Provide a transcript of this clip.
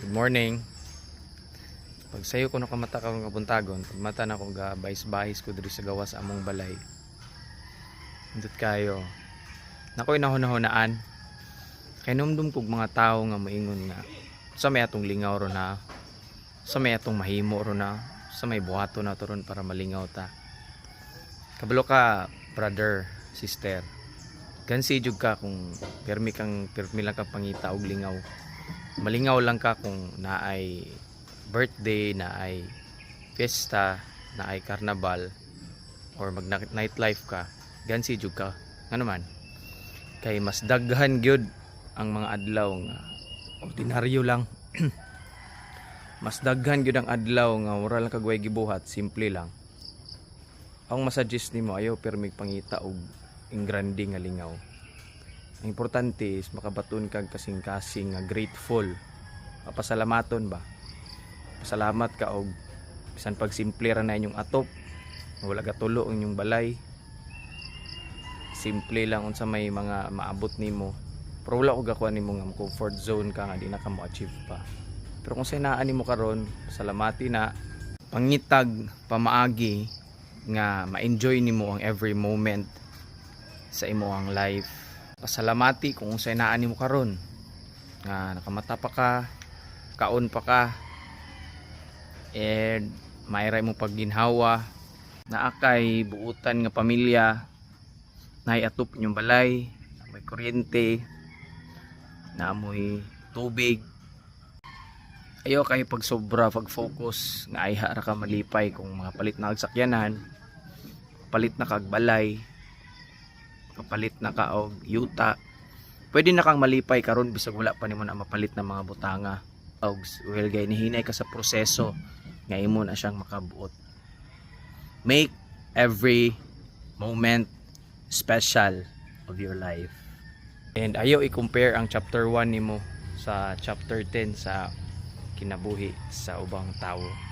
Good morning. Pag sayo ko nakamata ka nga buntagon, pag mata na ko ga bahis-bahis ko diri sa gawas sa among balay. Indot kayo. Nakoy nahon-nahonaan. Kay numdum kog mga tao nga moingon nga sa may atong lingaw ro na, sa may atong mahimo ro na, sa may buhato na to ron para malingaw ta. Kabalo ka, brother, sister. Gansi jud ka kung permi lang ka pangita og lingaw. Malingaw lang ka kung naay birthday, naay fiesta, naay carnival or mag nightlife ka. Gansi jud ka. Nga naman kay mas daghan gyud ang mga adlaw nga ordinaryo lang. Mas daghan gyud ang adlaw nga wala lang kagway gibuhat, simple lang. Ang masuggest nimo ayaw permi pangita og grande nga lingaw. Ang importante is makabaton kag kasing-kasing nga grateful. Pasalamaton ba? Pasalamat ka og bisan pag simple ra na inyong atop, wala gatulo ang inyong balay. Simple lang unsa may mga maabot nimo. Pero wala og gakuha nimo nga comfort zone ka nga di na ka mo achieve pa. Pero kung say naa nimo karon, salamati na pangitag pamaagi nga ma-enjoy nimo ang every moment sa imong life. Pasalamati kung unsay naa nimo karon nga nakamata pa ka, kaon pa ka, and mayray mo pagginhawa, naa kay buutan nga pamilya, naay atop inyong balay, may kuryente, naamoy tubig. Ayaw kay pag sobra pag focus nga ay ra ka malipay kung mga palit na agsakyanan, palit na kag balay, papalit na ka og yuta, pwede na kang malipay karon bisag wala pa nimo na mapalit na mga butanga. Og well gay nihinay ka sa proseso nga imo na siyang makabuot. Make every moment special of your life. And ayaw i-compare ang chapter 1 nimo sa chapter 10 sa kinabuhi sa ubang tawo.